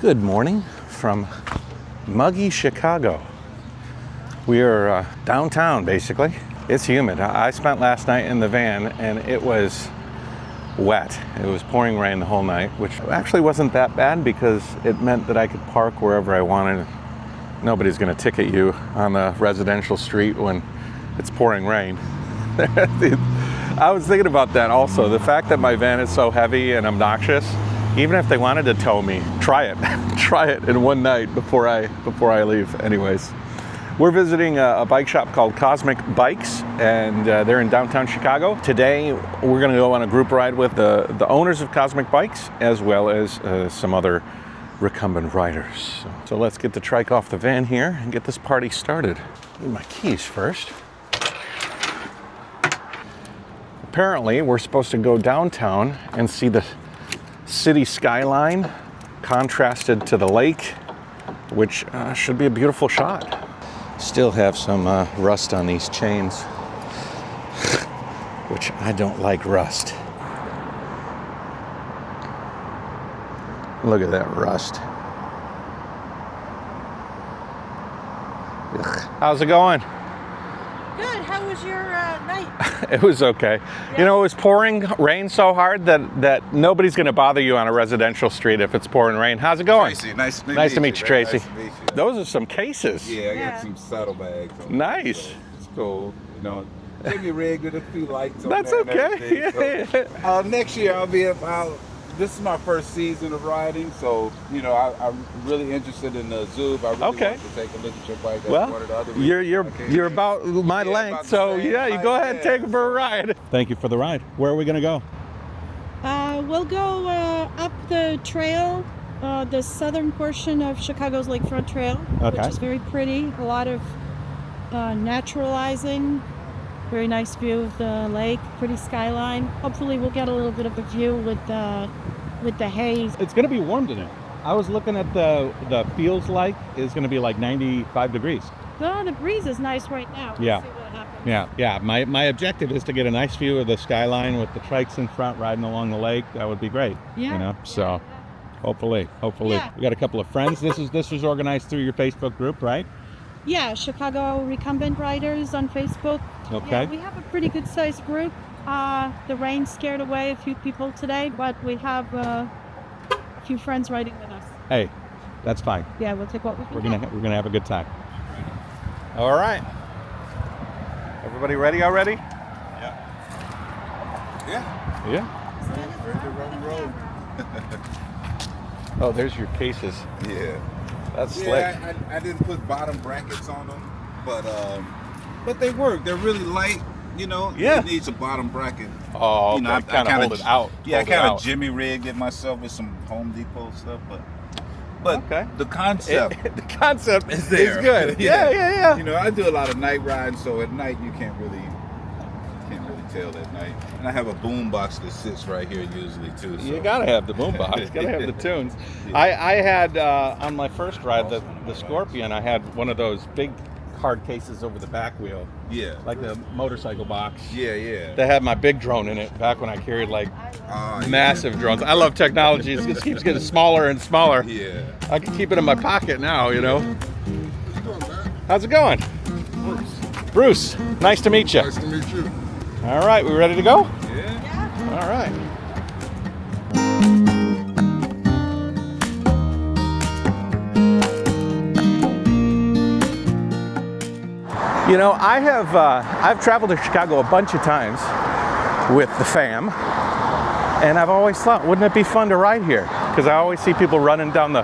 Good morning from muggy Chicago. We are downtown, basically. It's humid. I spent last night in the van and it was wet. It was pouring rain the whole night, which actually wasn't that bad because it meant that I could park wherever I wanted. Nobody's gonna ticket you on the residential street when it's pouring rain. I was thinking about that also. The fact that my van is so heavy and obnoxious, even if they wanted to tow me, try it. Try it in one night before I leave. Anyways, we're visiting a bike shop called Cosmic Bikes, and they're in downtown Chicago. Today, we're gonna go on a group ride with the owners of Cosmic Bikes, as well as some other recumbent riders. So let's get the trike off the van here and get this party started. Need my keys first. Apparently, we're supposed to go downtown and see the city skyline contrasted to the lake, which should be a beautiful shot. Still have some rust on these chains, which I don't like rust. Look at that rust. Ugh. How's it going? Good. How was your night? It was okay. Yeah. You know, it was pouring rain so hard that nobody's going to bother you on a residential street if it's pouring rain. How's it going? Tracy, nice to meet you, Tracy. Nice to meet you. Those are some cases. Yeah, I got some saddlebags. Nice. So it's cool. You know, Jimmy rigged with a few lights on That's there. okay. So, next year I'll be this is my first season of riding, so you know I'm really interested in the Azub. I really want to take a look at your bike. Well, you're about my length, so yeah, you go ahead and take it for a ride. Thank you for the ride. Where are we going to go? We'll go up the trail, the southern portion of Chicago's Lakefront Trail, which is very pretty. A lot of naturalizing. Very nice view of the lake, pretty skyline. Hopefully we'll get a little bit of a view with the haze. It's going to be warm today. I was looking at the feels like is going to be like 95 degrees. Oh, the breeze is nice right now. Yeah. We'll see what happens. Yeah. My objective is to get a nice view of the skyline with the trikes in front riding along the lake. That would be great. Yeah. You know, so hopefully. Yeah. We got a couple of friends. This was organized through your Facebook group, right? Yeah, Chicago Recumbent Riders on Facebook. Okay. Yeah, we have a pretty good sized group. The rain scared away a few people today, but we have a few friends riding with us. Hey, that's fine. Yeah, we'll take what we can. We're gonna have a good time. All right. Everybody ready already? Yeah. Yeah. Ready to run the road. Oh, there's your cases. Yeah. That's slick. Yeah, I didn't put bottom brackets on them, but they work. They're really light. You know, yeah. It needs a bottom bracket. Oh, you know, I kind of hold it out. Yeah, I kind of Jimmy rigged it myself with some Home Depot stuff, but okay. The concept is there. It's good. Yeah. You know, I do a lot of night rides, so at night you can't really tell at night. And I have a boom box that sits right here usually too. So. You gotta have the boom box. Gotta have the tunes. Yeah. I had on my first ride the Scorpion. I had one of those big hard cases over the back wheel. Yeah. Like the motorcycle box. Yeah. That had my big drone in it back when I carried like massive drones. I love technology. It just keeps getting smaller and smaller. Yeah. I can keep it in my pocket now, you know. How's it going? Bruce. Nice to meet you. Nice to meet you. All right, we ready to go? Yeah. All right. You know, I've traveled to Chicago a bunch of times with the fam, and I've always thought, wouldn't it be fun to ride here? Because I always see people running down the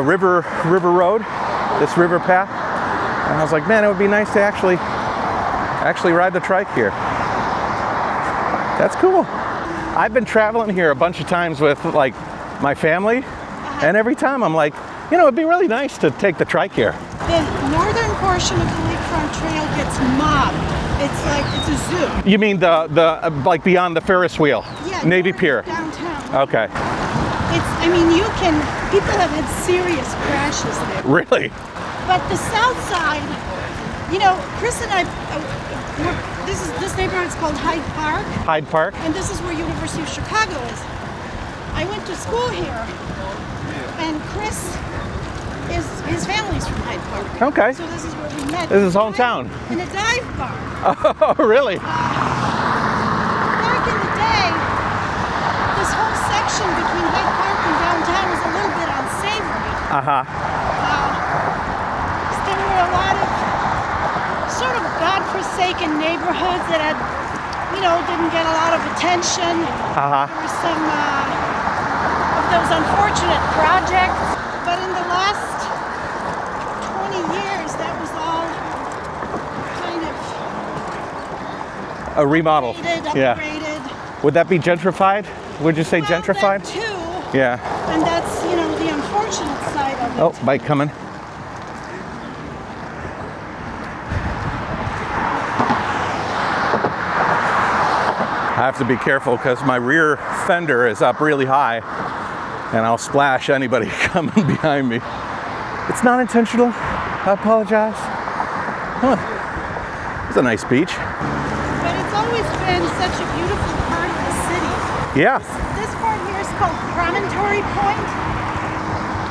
river road, this river path, and I was like, man, it would be nice to actually ride the trike here. That's cool. I've been traveling here a bunch of times with like my family, and every time I'm like, you know, it'd be really nice to take the trike here. The northern portion of the Lakefront Trail gets mobbed. It's a zoo. You mean the like beyond the Ferris wheel? Yeah. Navy Pier. Downtown. Okay. People have had serious crashes there. Really? But the south side, you know, Chris and I, this neighborhood's called Hyde Park. Hyde Park? And this is where University of Chicago is. I went to school here. his family's from Hyde Park. Okay. So this is where we met. This is hometown. In a dive bar. Oh, really? Back in the day, this whole section between Hyde Park and downtown was a little bit unsavory. Uh-huh. There were a lot of sort of godforsaken neighborhoods that had, didn't get a lot of attention. Uh-huh. There were some of those unfortunate projects, but in the last 20 years, that was all kind of A remodel. upgraded. Yeah. Would that be gentrified? Would you say gentrified? That too. Yeah. And that's, the unfortunate side of it. Oh, bike coming. I have to be careful because my rear fender is up really high and I'll splash anybody coming behind me. It's not intentional. I apologize. Huh. It's a nice beach. But it's always been such a beautiful part of the city. Yeah. This part here is called Promontory Point,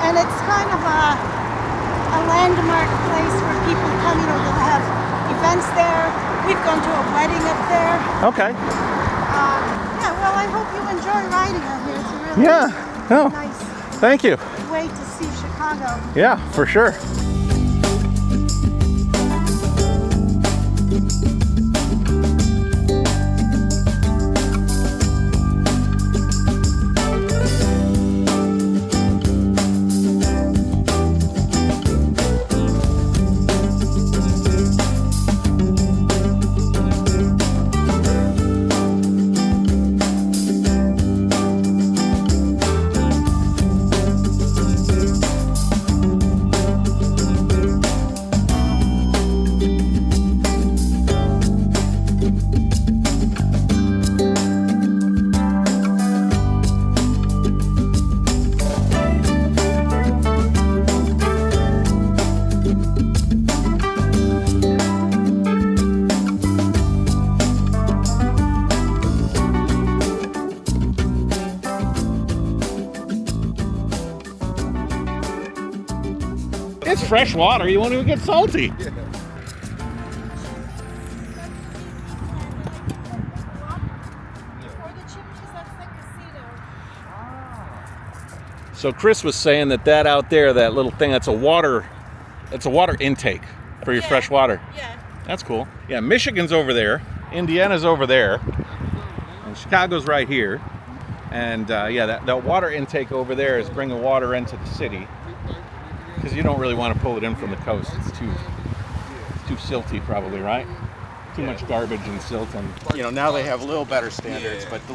and it's kind of a landmark place where people come, they'll have events there. We've gone to a wedding up there. Okay. Yeah, well, I hope you enjoy riding out here. It's a really nice Thank you. way to see Chicago. Yeah, for sure. It's fresh water. You won't even get salty. Before the chimneys, that's the casino. So Chris was saying that out there, that little thing, it's a water intake for your fresh water. Yeah. That's cool. Yeah, Michigan's over there, Indiana's over there, and Chicago's right here. And that water intake over there is bringing water into the city because you don't really want to pull it in from the coast. It's too silty, probably, right? Too much garbage and silt, and now they have a little better standards, but the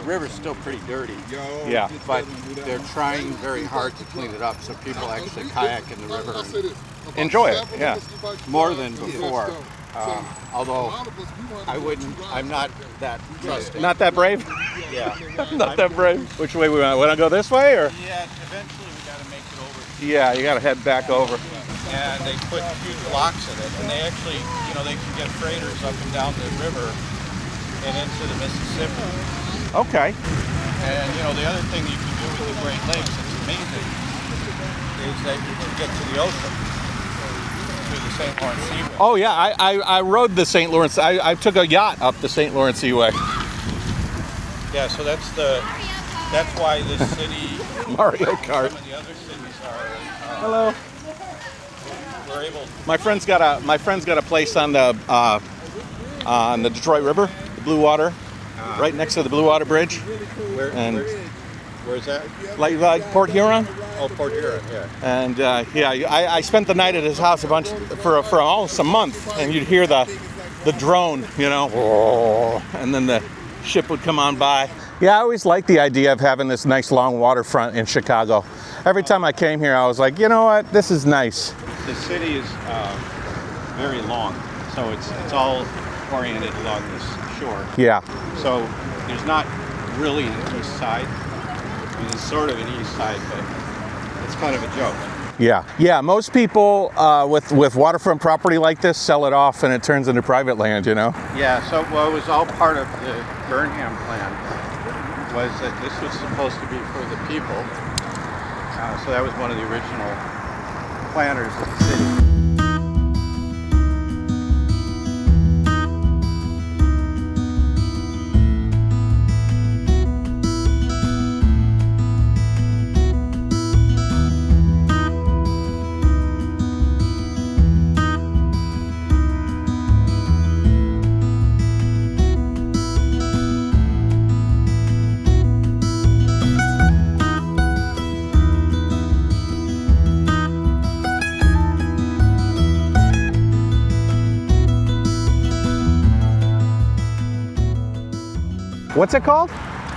river's still pretty dirty. yeah. But they're trying very hard to clean it up, so people actually kayak in the river Enjoy it. Yeah. more than before. Although I'm not that trusting. Not that brave. Yeah. Not that brave. Which way we want? Want to go this way or? Yeah. Eventually we got to make it over. Yeah, you got to head back over. And they put huge locks in it, and they actually, they can get freighters up and down the river and into the Mississippi. Okay. And the other thing you can do with the Great Lakes that's amazing is that you can get to the ocean through the St. Lawrence Seaway. Oh yeah, I rode the St. Lawrence. I took a yacht up the St. Lawrence Seaway. Yeah, so that's why this city, Mario Kart. some of the other cities are. Hello. We're able. My friend's got a place on the Detroit River, the Blue Water, right next to the Blue Water Bridge. Where's that? Like Port Huron. Oh, Port Huron, yeah. And I spent the night at his house for almost a month, and you'd hear the drone, and then the ship would come on by. Yeah, I always liked the idea of having this nice long waterfront in Chicago. Every time I came here, I was like, you know what, this is nice. The city is very long, so it's all oriented along this shore. Yeah. So there's not really an east side. I mean, it's sort of an east side, but it's kind of a joke. Yeah. Most people with waterfront property like this sell it off, and it turns into private land. Yeah. So it was all part of the Burnham plan. Was that this was supposed to be for the people? So that was one of the original planners of the city. What's it called?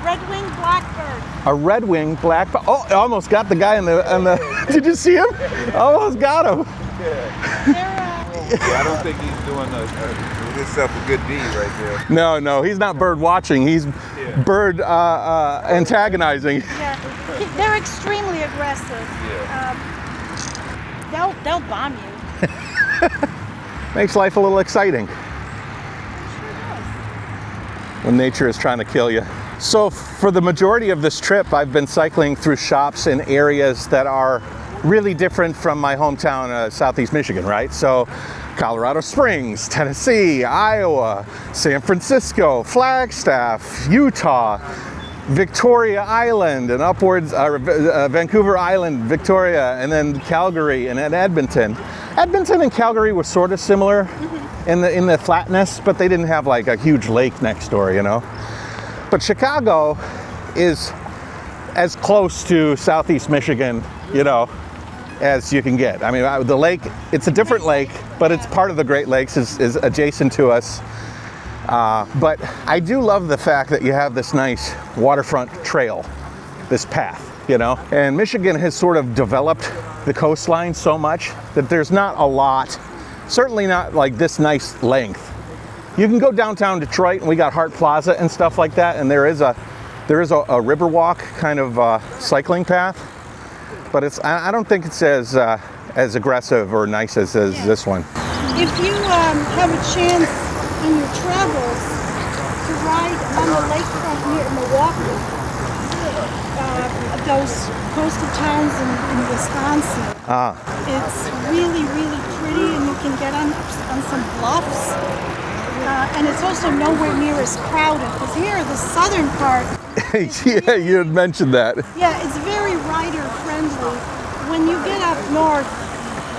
Red-winged blackbird. A red-winged blackbird. Oh, I almost got the guy in the. Did you see him? Almost got him. Yeah, I don't think he's doing himself a good deed right there. No, he's not bird watching. He's bird antagonizing. Yeah, they're extremely aggressive. Yeah. They'll bomb you. Makes life a little exciting when nature is trying to kill you. So for the majority of this trip, I've been cycling through shops in areas that are really different from my hometown, Southeast Michigan, right? So Colorado Springs, Tennessee, Iowa, San Francisco, Flagstaff, Utah, Victoria Island, and upwards, Vancouver Island, Victoria, and then Calgary, and then Edmonton. Edmonton and Calgary were sort of similar in the flatness, but they didn't have like a huge lake next door, you know? But Chicago is as close to Southeast Michigan, you know, as you can get. I mean, the lake, it's a different lake, but it's part of the Great Lakes, is adjacent to us. But I do love the fact that you have this nice waterfront trail, this path, you know? And Michigan has sort of developed the coastline so much that there's not a lot, certainly not like this nice length. You can go downtown Detroit and we got Hart Plaza and stuff like that, and there is a Riverwalk kind of cycling path, but I don't think it's as aggressive or nice as this one. If you have a chance in your travels to ride on the lakefront near Milwaukee, those coastal towns in Wisconsin, it's really, really pretty, and you can get on some bluffs. And it's also nowhere near as crowded, because here, the southern part. Yeah, you had mentioned that. Yeah, it's very rider friendly. When you get up north,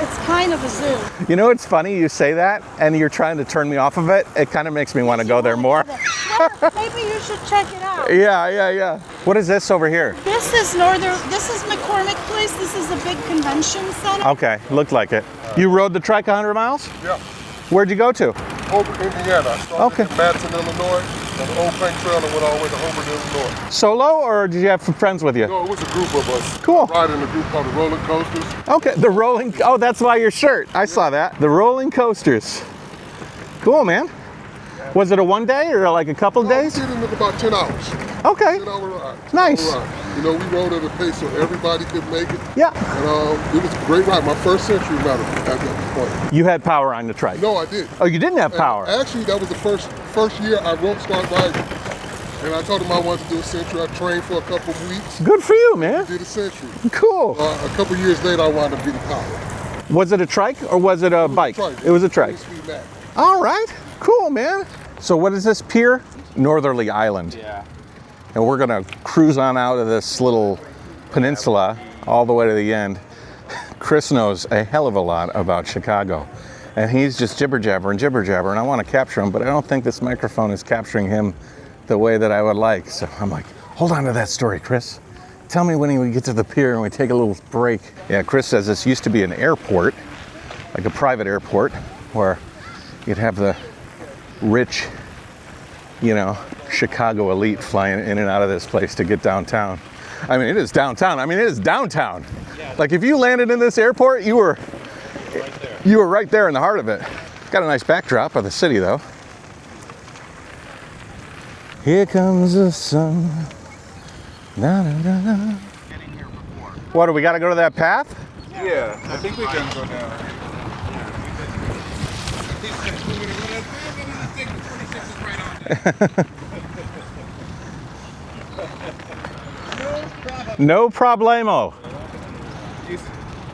it's kind of a zoo. You know, it's funny you say that, and you're trying to turn me off of it. It kind of makes me want to go there more. Well, maybe you should check it out. Yeah. What is this over here? This is McCormick Place. This is a big convention center. Okay, looked like it. You rode the Trike 100 miles? Yeah. Where'd you go to? Over Indiana. I started in Madison, Illinois, on the Old Plank Trail, and went all the way to Homer, Illinois. Solo, or did you have some friends with you? No, it was a group of us. Cool. Riding a group called the Rolling Coasters. Okay, the rolling, oh, that's why your shirt. I saw that. The rolling coasters. Cool, man. Was it a one day or like a couple days? We did it in about 10 hours. Okay. 10-hour ride. Nice. 10-hour ride. You know, we rode at a pace so everybody could make it. Yeah. And it was a great ride. My first century ride at that point. You had power on the Trike? No, I did. Oh, you didn't have power? And actually, that was the first year I started riding. And I told him I wanted to do a century. I trained for a couple of weeks. Good for you, man. Did a century. Cool. A couple of years later, I wound up getting power. Was it a Trike or was it a bike? It was a Trike. All right. Cool, man. So what is this pier? Northerly Island. Yeah. And we're gonna cruise on out of this little peninsula all the way to the end. Chris knows a hell of a lot about Chicago. And he's just jibber jabber, and I want to capture him, but I don't think this microphone is capturing him the way that I would like. So I'm like, hold on to that story, Chris. Tell me when we get to the pier and we take a little break. Yeah, Chris says this used to be an airport, like a private airport, where you'd have the rich, you know, Chicago elite flying in and out of this place to get downtown. I mean, it is downtown. I mean, it is downtown. Like if you landed in this airport, you were right there in the heart of it. Got a nice backdrop of the city though. Here comes the sun. Na, na, na, na. What, do we got to go to that path? Yeah, I think we can go down. No problemo.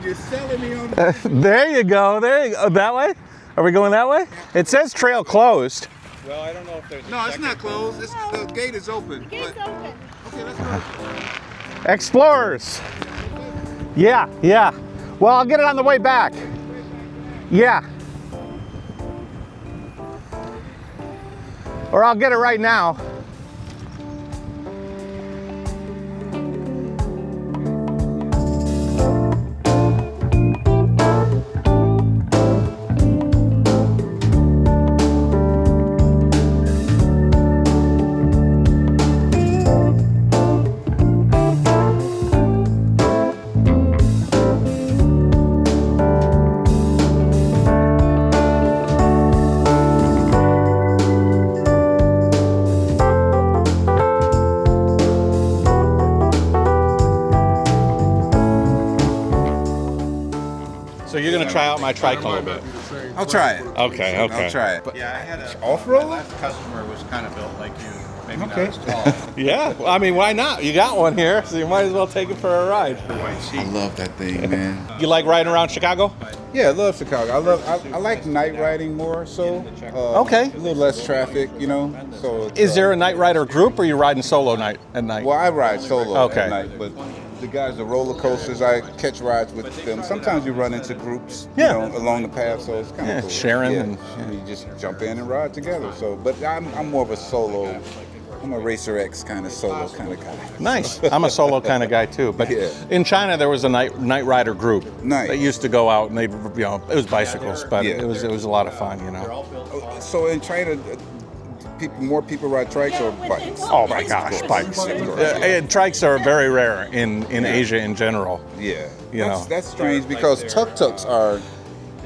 You You're selling me on the There you go. There you go. That way? Are we going that way? It says trail closed. Well, I don't know if there's. No, it's not closed. The gate is open. The gate's open. Okay, let's go. Explorers. Yeah, yeah. Well, I'll get it on the way back. Yeah. Or I'll get it right now. So you're gonna try out my Trike a little bit. I'll try it. Okay, okay. I'll try it. Yeah, I had a Off-road? My last customer was kind of built like you, maybe Okay. not as tall. Yeah, well, I mean, why not? You got one here, so you might as well take it for a ride. I love that thing, man. You like riding around Chicago? Yeah, I love Chicago. I like night riding more so. Okay. A little less traffic, you know. So it's, Is there a night rider group, or you riding solo night at night? Well, I ride solo Okay. at night, but the guys, the roller coasters, I catch rides with them. Sometimes you run into groups, Yeah. you know, along the path, so it's kind of Yeah, cool. sharing Yeah. and- you just jump in and ride together. So, but I'm more of a solo. I'm a Racer X kind of solo kind of guy. Nice. I'm a solo kind of guy too. But Yeah. in China, there was a night rider group. Nice. That used to go out and it was bicycles, but Yeah. it was a lot of fun, you know. So in China, more people ride trikes or bikes? Oh my gosh, bikes. And trikes are very rare in Asia in general. Yeah. You know. That's strange because tuk-tuks are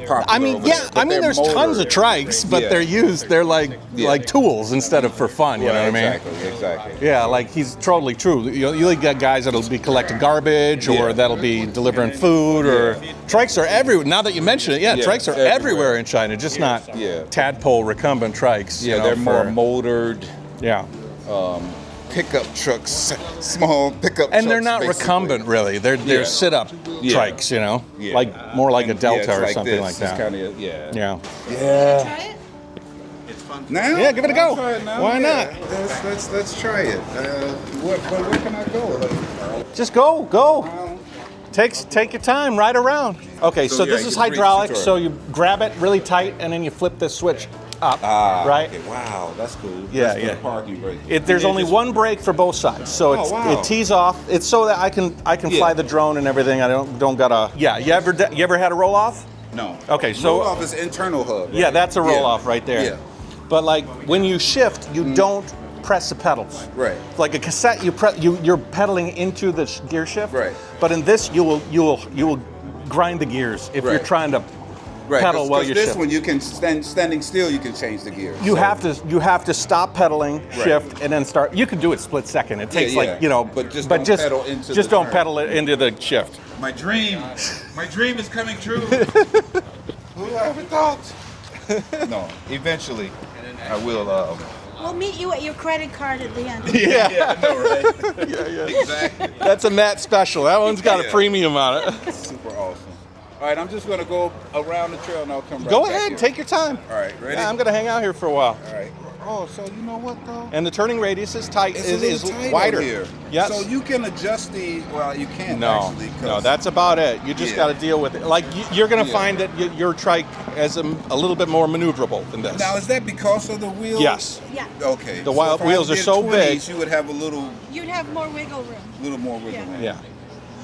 popular. I mean, over yeah. there, but I mean, they're there's tons of motored. trikes, but Yeah. they're like tools instead of for fun. You know what I mean? Exactly. Yeah, like he's totally true. You got guys that'll be collecting garbage, or Yeah. that'll be delivering food, or trikes are everywhere. Now that you mention it, yeah, Yeah, trikes are everywhere. everywhere in China, just not Yeah. tadpole recumbent trikes. Yeah, you know, they're more for- motored Yeah, pickup trucks, small pickup trucks. and they're not basically. recumbent really. They're Yeah. sit-up Yeah. trikes, you know, Yeah. like more like a And, Delta yeah, it's or like something this. like that. It's kind of, yeah. Yeah. Yeah. Try it? It's fun. Now? Yeah, give it a go. I'll try it now. Why Yeah. not? Let's try it. Where can I go? Just go. Take your time, ride around. Okay, so yeah, this you is can reach hydraulic, the so you grab it really tight and then you flip the switch up, right? Okay, wow, that's cool. Yeah, That's for yeah. the parking brake. There's only one brake for both sides, so wow. it tees off. It's so that I can fly Yeah. the drone and everything. I don't gotta. Yeah, you ever had a roll off? No. Okay, so- roll off is internal hub. Right? Yeah, that's a roll off right there. Yeah. But like when you shift, you don't press the pedals. Right. Like a cassette, you're pedaling into the gear shift. Right. But in this, you will grind the gears if you're Right. trying to Right. pedal while you're this shifting. one you can standing still. You can change the gear. You So- have to stop pedaling, Right. shift, and then start. You can do it split second. It takes yeah. but just don't pedal into just the don't turn. pedal it into the shift. My dream is coming true. Who ever thought? No, eventually I will. We'll meet you at your credit card at the end. Yeah, I know, right? yeah. Exactly. That's a Matt special. That one's got a Yeah. premium on it. Super awesome. All right, I'm just gonna go around the trail and I'll come right Go back ahead, here. take your time. All right, ready? Yeah, I'm gonna hang out here for a while. All right. Oh, so you know what though? And the turning radius is tight. It's a Is little tight wider over here. Yes. So you can adjust the. Well, you can't No, actually. 'cause- no, that's about it. You just Yeah. got to deal with it. Like you're going to Yeah. find that your trike is a little bit more maneuverable than this. Now is that because of the wheels? Yes. Yeah. Okay. The wild if I wheels are did so 20s, big. You would have a little You'd have more wiggle room. more wiggle Yeah. room. Yeah.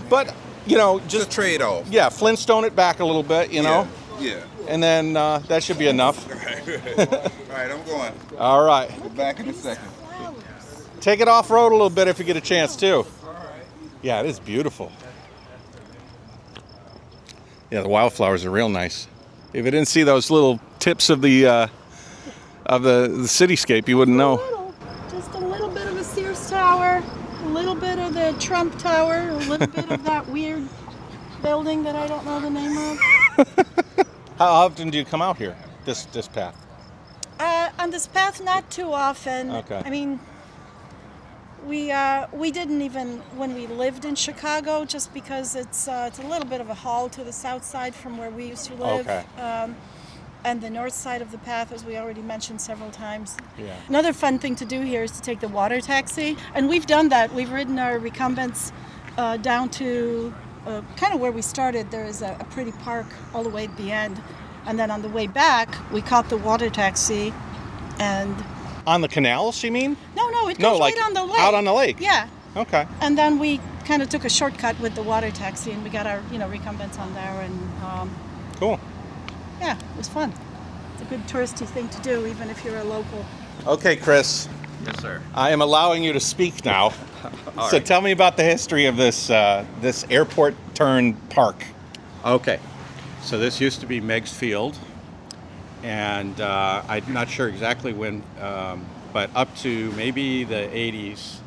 But just Just trade off. yeah, Flintstone it back a little bit, you know, Yeah. and then that should be enough. All right, I'm going. All right. We'll be back in a second. Take it off road a little bit if you get a chance too. Yeah, it is beautiful. Yeah, the wildflowers are real nice. If you didn't see those little tips of the cityscape, you wouldn't know. Just a little bit of a Sears Tower, a little bit of the Trump Tower, a little bit of that weird building that I don't know the name of. How often do you come out here? This path? On this path, not too often. Okay. I mean, We didn't even when we lived in Chicago, just because it's a little bit of a haul to the south side from where we used to live. Okay. And the north side of the path, as we already mentioned several times. Yeah. Another fun thing to do here is to take the water taxi, and we've done that. We've ridden our recumbents down to kind of where we started. There is a pretty park all the way at the end, and then on the way back, we caught the water taxi, and On the canals, you mean? no, it goes like right on the lake. out on the lake. Yeah. Okay. And then we kind of took a shortcut with the water taxi, and we got our recumbents on there, and Cool. yeah, it was fun. It's a good touristy thing to do, even if you're a local. Okay, Chris. Yes, sir. I am allowing you to speak now. All So right. tell me about the history of this this airport turn park. Okay. So this used to be Meigs Field, and I'm not sure exactly when, but up to maybe the 80s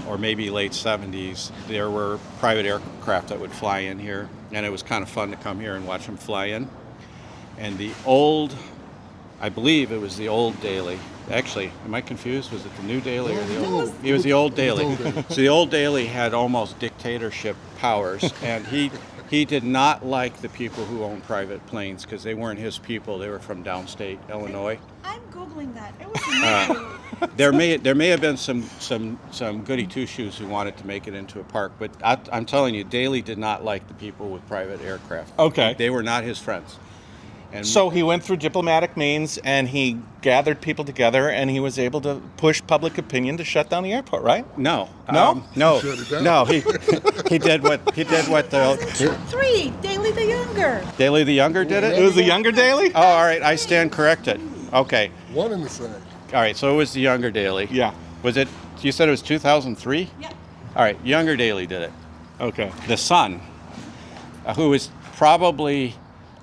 or maybe late 70s, there were private aircraft that would fly in here, and it was kind of fun to come here and watch them fly in. And the old, I believe it was the old Daley. Actually, am I confused? Was it the new Daley or the old? It was the old Daley. So the old Daley had almost dictatorship powers, and he did not like the people who owned private planes because they weren't his people. They were from downstate Illinois. I'm Googling that. It was amazing. There may have been some goody two shoes who wanted to make it into a park, but I'm telling you, Daley did not like the people with private aircraft. Okay. They were not his friends. And So he went through diplomatic means and he gathered people together and he was able to push public opinion to shut down the airport, right? no, No? no, Shut it down. no. He did what the 3, Daley the Younger. Daley the Younger did it. It was the younger Daley? Oh, all right. I stand corrected. Okay. One and the same. All right. So it was the Younger Daley. Yeah. Was it? You said it was 2003. Yeah. All right. Younger Daley did it. Okay. The son, who was probably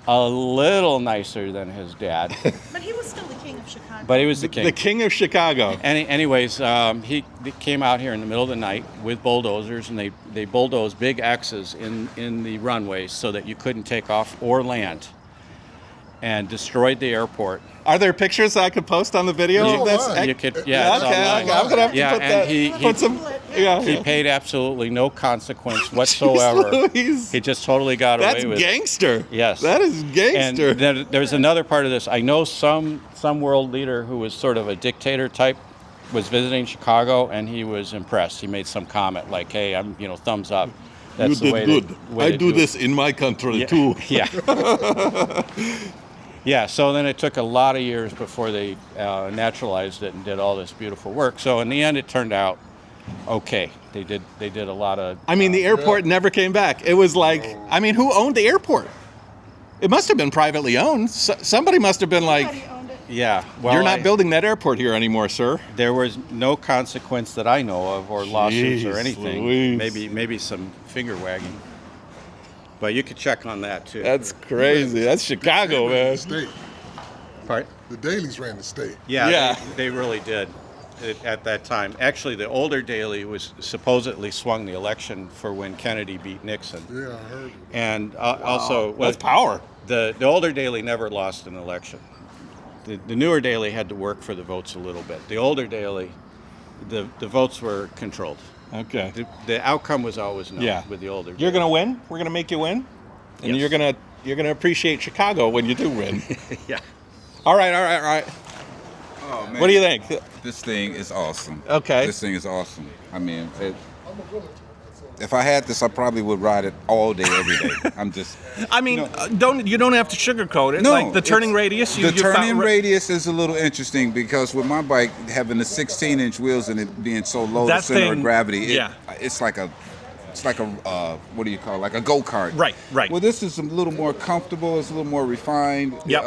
a little nicer than his dad, But he was still the king of Chicago. but he was the king. The king of Chicago. Anyways, he came out here in the middle of the night with bulldozers, and they bulldozed big X's in the runways so that you couldn't take off or land, and destroyed the airport. Are there pictures that I could post on the video It's of this? online. You could, yeah, it's okay, online. I'm gonna have to Yeah, put and that. he- put some. Yeah. He paid absolutely no consequence whatsoever. Jeez Louise. He just totally got That's away with it. gangster. Yes. That is gangster. And then there's another part of this. I know some world leader who was sort of a dictator type was visiting Chicago, and he was impressed. He made some comment like, "Hey, I'm thumbs up." That's the way they do it. in my country Yeah. Yeah. Yeah, so then it took a lot of years before they naturalized it and did all this beautiful work. So in the end, it turned out okay. They did a lot of. I mean, the airport never came back. It was like, I mean, who owned the airport? It must have been privately owned. Somebody must have been like, Somebody owned it. Yeah, well, you're not building that airport here anymore, sir. There was no consequence that I know of, or lawsuits or Jeez anything. Louise. Maybe some finger wagging. But you could check on that too. That's crazy. That's Chicago, The man. state. Part. The Dailies ran the state. Yeah, Yeah. They really did at that time. Actually, the older Daley was supposedly swung the election for when Kennedy beat Nixon. Yeah, I heard it. And also, That's power. the older Daley never lost an election. The newer Daley had to work for the votes a little bit. The older Daley, the votes were controlled. Okay. The outcome was always known Yeah. with the older You're Daley. gonna win. We're gonna make you win, and Yes. you're gonna appreciate Chicago when you do win. Yeah. All right. Oh, man. What do you think? This thing is awesome. Okay. This thing is awesome. I mean, if I had this, I probably would ride it all day, every day. I'm just. I mean, No. you don't have to sugarcoat it. No, like the turning it's- radius. The turning radius is a little interesting because with my bike having the 16-inch wheels and it being so low, That the center thing- of gravity, yeah. it's like a what do you call it? Like a go-kart. Right. Well, this is a little more comfortable. It's a little more refined. Yep.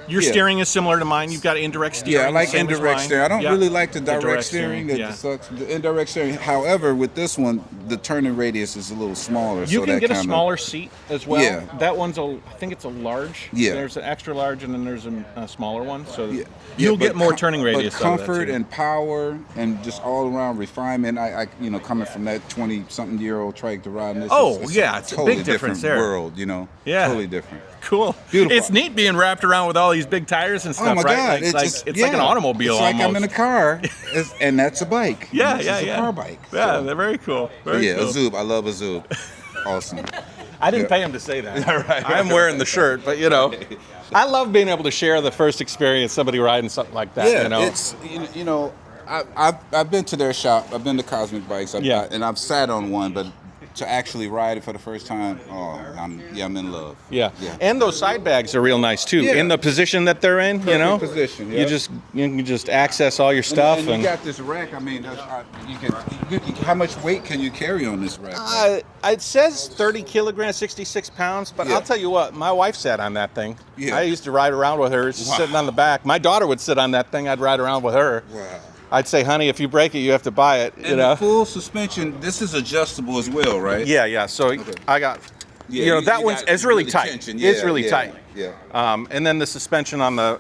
Your yeah. steering is similar to mine. You've got indirect steering. Yeah, I like same as indirect mine. steering. I don't Yeah. really like the The direct steering. That yeah. sucks. The indirect steering. However, with this one, the turning radius is a little smaller. You so can that get a kinda- smaller seat as well. Yeah. That one's I think it's a large. Yeah. There's an extra large and then there's a smaller one. So Yeah. you'll Yeah, get more but turning radius. But out of that, comfort too. and power and just all around refinement. I coming from that 20-something-year-old trike to riding this. Oh, yeah, it's a totally big difference different there. world. Yeah. Totally different. Cool. Beautiful. It's neat being wrapped around with all these big tires and stuff, Oh my right? God! It's like an automobile. It's like almost. I'm in a car, and that's a bike. Yeah, This yeah, is a yeah. car bike. Yeah, So- they're very cool. But Very yeah, cool. Azub. I love Azub. Awesome. I didn't Yeah. pay him to say that. Right. I'm wearing the shirt, but I love being able to share the first experience, somebody riding something like that. Yeah, it's I've been to their shop. I've been to Cosmic Bikes. And I've sat on one, but to actually ride it for the first time, I'm in love. Yeah. And those side bags are real nice too. Yeah. In the position that they're in, Perfect position, yeah. you can just access all your stuff. And you got this rack. I mean, you can, how much weight can you carry on this rack? It says 30 kilograms, 66 pounds, but Yeah. I'll tell you what, my wife sat on that thing. Yeah. I used to ride around with her. She's sitting on the back. My daughter would sit on that thing. I'd ride around with her. Wow. I'd say, honey, if you break it, you have to buy it. And the full suspension. This is adjustable as well, right? Yeah. So I got, that one's it's really tight. tension. It's really tight. Yeah. And then the suspension on the.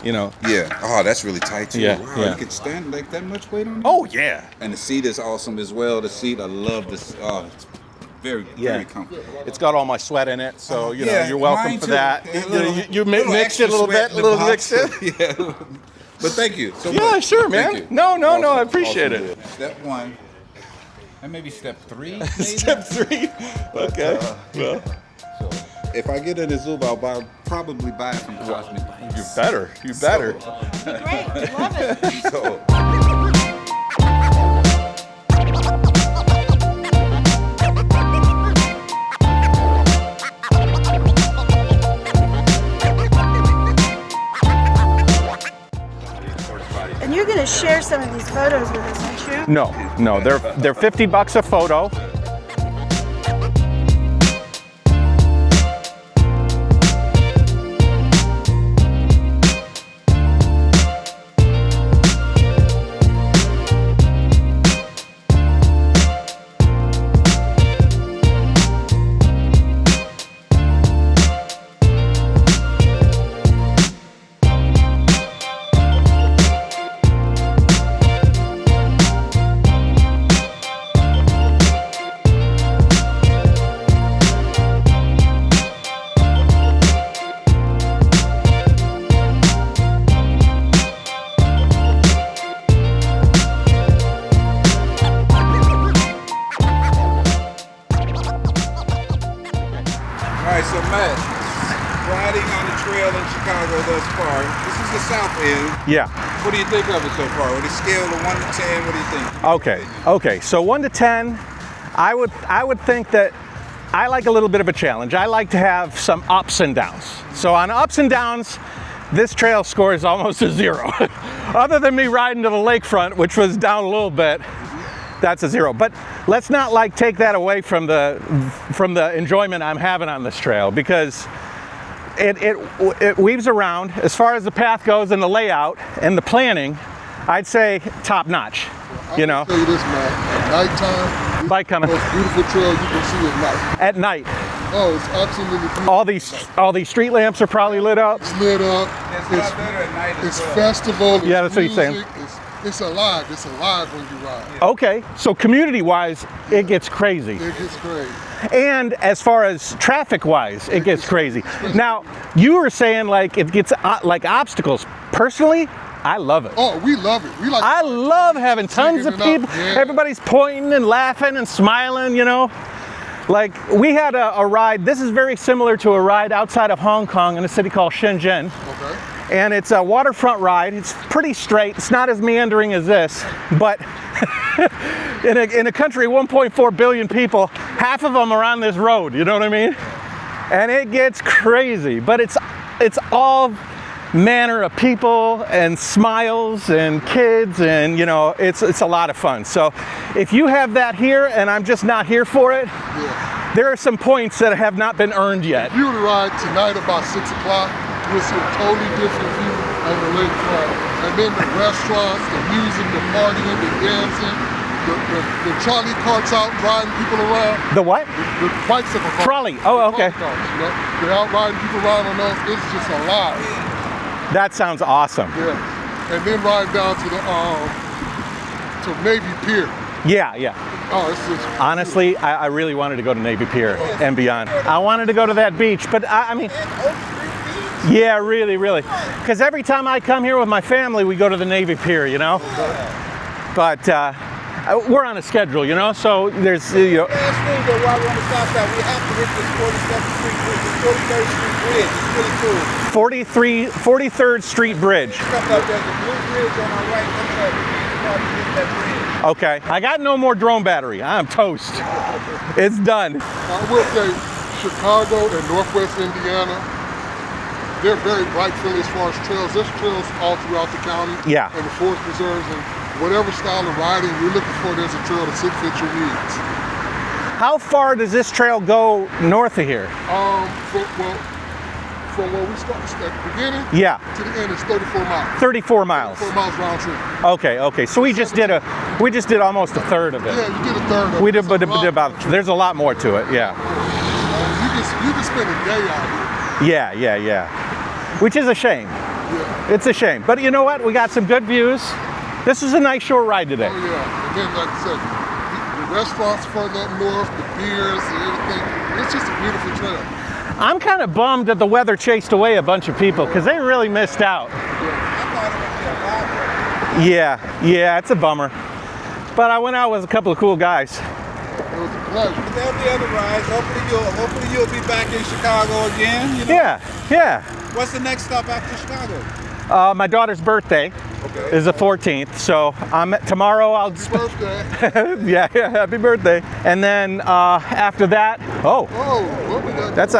Yeah. Oh, that's really tight too. Yeah, Wow. yeah. You can stand like that much weight on it? Oh yeah. And the seat is awesome as well. The seat, I love this. Oh, it's very comfortable. It's got all my sweat in it, so Yeah, you're welcome mine for too. that. A little- You little mixed it a extra little sweat bit, in a the little mixed box. in. Yeah. But thank you so much. Yeah, sure, Thank man. you. No, I Awesome. appreciate Awesome. it. Step 1, and maybe step 3. Maybe? Step 3. Okay. Well, So, if I get an Azub, I'll probably buy it from Cosmic Bikes. you better. Great, love it. So, And you're going to share some of these photos with us, aren't you? No, they're $50 a photo. Alright, so Matt, riding on the trail in Chicago thus far, this is the south end. Yeah. What do you think of it so far? With a scale of 1 to 10, what do you think? Okay. So 1 to 10, I would think that I like a little bit of a challenge. I like to have some ups and downs. So on ups and downs, this trail score is almost a 0. Other than me riding to the lakefront, which was down a little bit, that's a 0. But let's not take that away from the enjoyment I'm having on this trail, because it weaves around. As far as the path goes and the layout and the planning, I'd say top notch. I'll tell you this, man. At nighttime, Bike coming. the most beautiful trail you can see at night. At night, Oh, it's absolutely beautiful. all these street lamps are probably lit up. It's lit up. It's a lot better at night as It's well. festival. It's Yeah, that's what he's saying. music, It's alive. It's alive when you ride. Okay, so community-wise, it gets crazy. It gets great. And as far as traffic-wise, it gets crazy. Now, you were saying it gets like obstacles. Personally, I love it. Oh, we love it. We like. I love having tons of Taking it people. up, yeah. Everybody's pointing and laughing and smiling, Like, we had a ride. This is very similar to a ride outside of Hong Kong in a city called Shenzhen. Okay. And it's a waterfront ride. It's pretty straight. It's not as meandering as this, but in a country of 1.4 billion people, half of them are on this road, you know what I mean? And it gets crazy, but it's all manner of people and smiles and kids, and it's a lot of fun. So if you have that here and I'm just not here for it, there are some points that have not been earned yet. If you were to ride tonight about 6 o'clock, you'll see a totally different view on the lakefront. And then the restaurants, the music, the partying, the dancing, the trolley carts out riding people around. The what? The bicycle carts. Trolley. Oh, okay. Carts, they're out riding people around on those. It's just alive. That sounds awesome. Yeah. And then riding down to the to Navy Pier. Yeah. Oh, it's just Honestly, I really wanted to go to Navy Pier and beyond. I wanted to go to that beach, but I mean, Yeah, really. Because every time I come here with my family, we go to the Navy Pier, you know? But we're on a schedule, you know? So there's, you know. Last thing though, while we're on the south side, we have to hit this 42nd Street Bridge, this 43rd Street Bridge. It's pretty cool. 43rd Street Bridge. Stuff like that, the blue bridge on our right, look at that bridge. Okay, I got no more drone battery. I'm toast. It's done. I will say Chicago and Northwest Indiana, they're very bike friendly as far as trails. There's trails all throughout the county. Yeah. And the forest preserves, and whatever style of riding you're looking for, there's a trail to fit your needs. How far does this trail go north of here? From where we start at the beginning to the end is 34 miles. 34 miles. 4 miles round trip. Okay. So we just did almost a third of it. Yeah, you did a third of it. We did about. There's a lot more to it. Yeah. You can spend a day out here. Yeah. Which is a shame. Yeah. It's a shame. But you know what? We got some good views. This was a nice shore ride today. Oh yeah. And then like I said, the restaurants further up north, the beers and everything. It's just a beautiful trail. I'm kind of bummed that the weather chased away a bunch of people because they really missed out. Yeah, it's a bummer. But I went out with a couple of cool guys. It was a pleasure. But there'll be other rides. Hopefully you'll be back in Chicago again. You know? Yeah. What's the next stop after Chicago? My daughter's birthday is the 14th, so tomorrow I'll. Birthday. Yeah, happy birthday. And then after that, what we got? that's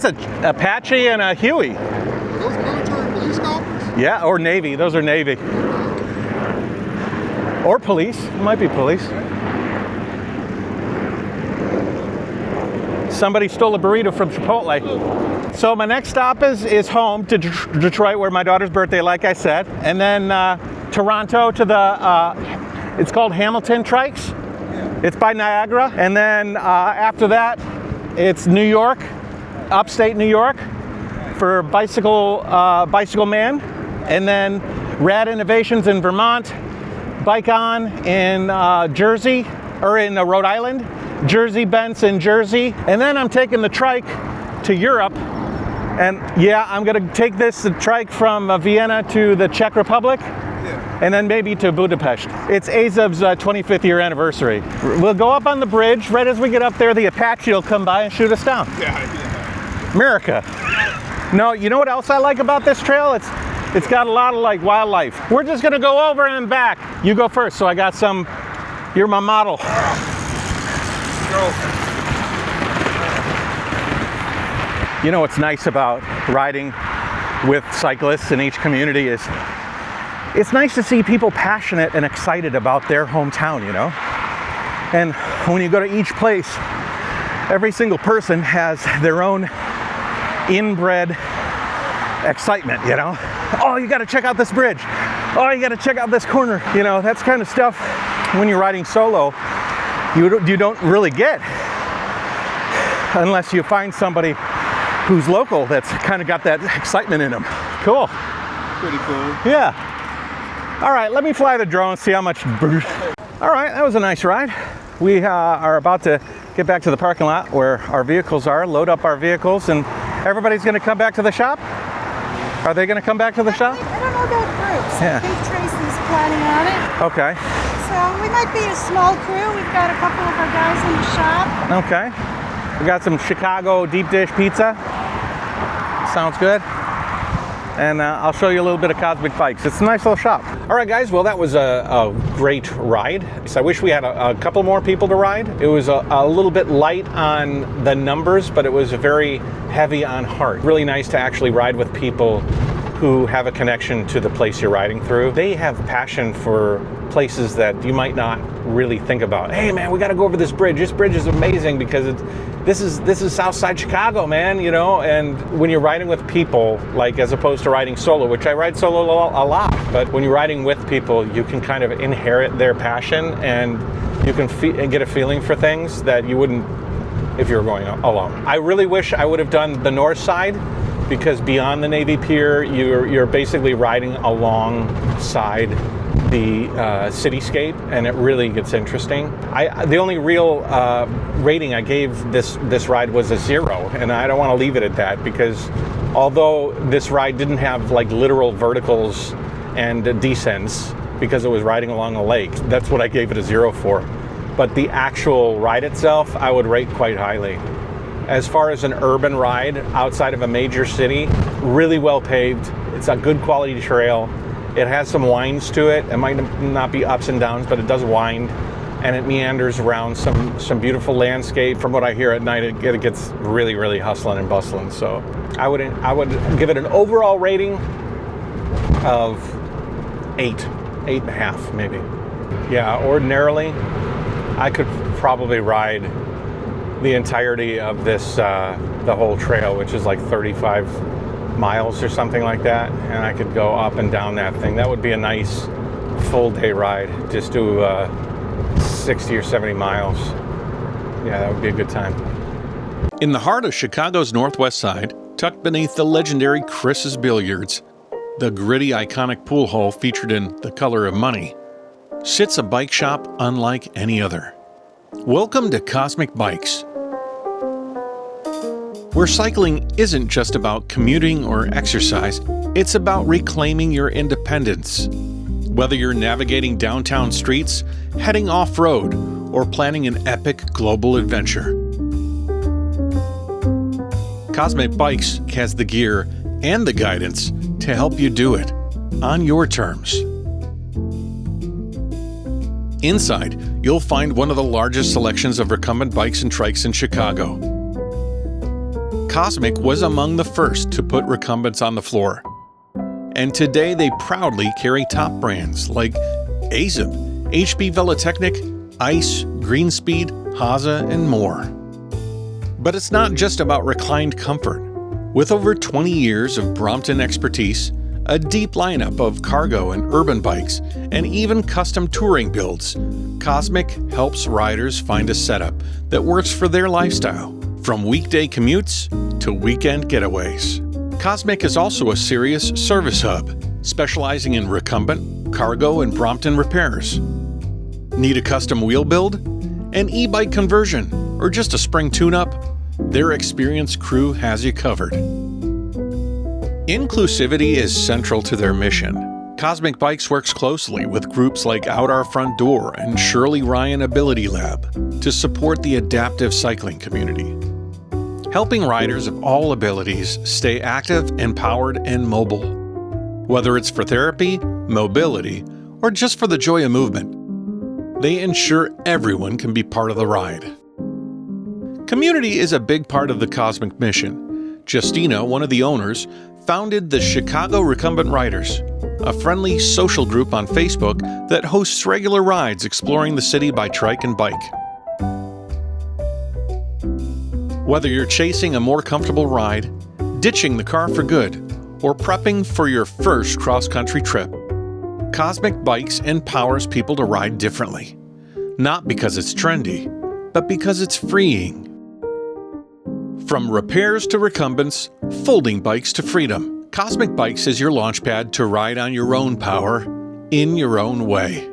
a Apache and a Huey. Are those military police cops? Yeah, or Navy. Those are Navy. Or police. It might be police. Somebody stole a burrito from Chipotle. So my next stop is home to Detroit, where my daughter's birthday, like I said, and then Toronto to the. It's called Hamilton Trikes. It's by Niagara, and then after that, it's New York, upstate New York, for Bicycle Man, and then Rad Innovations in Vermont, Bike On in Jersey, or in Rhode Island, Jersey Bents in Jersey, and then I'm taking the Trike to Europe. And yeah, I'm gonna take the Trike from Vienna to the Czech Republic, and then maybe to Budapest. It's Azub's 25th year anniversary. We'll go up on the bridge. Right as we get up there, the Apache will come by and shoot us down. America. No, you know what else I like about this trail? It's got a lot of like wildlife. We're just gonna go over and back. You go first, so I got some. You're my model. You know what's nice about riding with cyclists in each community is it's nice to see people passionate and excited about their hometown, you know? And when you go to each place, every single person has their own inbred excitement, you know? Oh, you gotta check out this bridge. Oh, you gotta check out this corner. You know, that's kind of stuff when you're riding solo, you don't really get unless you find somebody who's local that's kind of got that excitement in them. Cool. Pretty cool. Yeah. All right, let me fly the drone, see how much. All right, that was a nice ride. We are about to get back to the parking lot where our vehicles are, load up our vehicles, and everybody's gonna come back to the shop? Are they gonna come back to the shop? I don't know about groups. Yeah. I think Tracy's planning on it. Okay. So we might be a small crew. We've got a couple of our guys in the shop. Okay. We got some Chicago deep dish pizza. Sounds good. And I'll show you a little bit of Cosmic Bikes. It's a nice little shop. All right, guys. Well, that was a great ride. So I wish we had a couple more people to ride. It was a little bit light on the numbers, but it was very heavy on heart. Really nice to actually ride with people who have a connection to the place you're riding through. They have passion for places that you might not really think about. Hey man, we gotta go over this bridge. This bridge is amazing because this is Southside Chicago, man, you know? And when you're riding with people, like as opposed to riding solo, which I ride solo a lot, but when you're riding with people, you can kind of inherit their passion and you can get a feeling for things that you wouldn't if you were going alone. I really wish I would have done the north side, because beyond the Navy Pier, you're basically riding alongside the cityscape, and it really gets interesting. The only real rating I gave this ride was a 0, and I don't want to leave it at that because Although this ride didn't have like literal verticals and descents because it was riding along a lake. That's what I gave it a 0 for. But the actual ride itself, I would rate quite highly. As far as an urban ride outside of a major city, really well paved. It's a good quality trail. It has some winds to it. It might not be ups and downs, but it does wind, and it meanders around some beautiful landscape. From what I hear at night, it gets really, really hustling and bustling. So I would give it an overall rating of 8.5 maybe. Yeah, ordinarily I could probably ride the entirety of this, the whole trail, which is like 35 miles or something like that, and I could go up and down that thing. That would be a nice full day ride. Just do 60 or 70 miles. Yeah, that would be a good time. In the heart of Chicago's Northwest Side, tucked beneath the legendary Chris's Billiards, the gritty, iconic pool hall featured in The Color of Money, sits a bike shop unlike any other. Welcome to Cosmic Bikes, where cycling isn't just about commuting or exercise, it's about reclaiming your independence. Whether you're navigating downtown streets, heading off-road, or planning an epic global adventure, Cosmic Bikes has the gear and the guidance to help you do it on your terms. Inside, you'll find one of the largest selections of recumbent bikes and trikes in Chicago. Cosmic was among the first to put recumbents on the floor, and today they proudly carry top brands like Azub, HB Velotechnic, Ice, Greenspeed, Haza, and more. But it's not just about reclined comfort. With over 20 years of Brompton expertise, a deep lineup of cargo and urban bikes, and even custom touring builds, Cosmic helps riders find a setup that works for their lifestyle, from weekday commutes to weekend getaways. Cosmic is also a serious service hub, specializing in recumbent, cargo, and Brompton repairs. Need a custom wheel build, an e-bike conversion, or just a spring tune-up? Their experienced crew has you covered. Inclusivity is central to their mission. Cosmic Bikes works closely with groups like Out Our Front Door and Shirley Ryan Ability Lab to support the adaptive cycling community, helping riders of all abilities stay active, empowered, and mobile. Whether it's for therapy, mobility, or just for the joy of movement, they ensure everyone can be part of the ride. Community is a big part of the Cosmic mission. Justyna, one of the owners, founded the Chicago Recumbent Riders, a friendly social group on Facebook that hosts regular rides exploring the city by trike and bike. Whether you're chasing a more comfortable ride, ditching the car for good, or prepping for your first cross-country trip, Cosmic Bikes empowers people to ride differently. Not because it's trendy, but because it's freeing. From repairs to recumbents, folding bikes to freedom, Cosmic Bikes is your launchpad to ride on your own power, in your own way.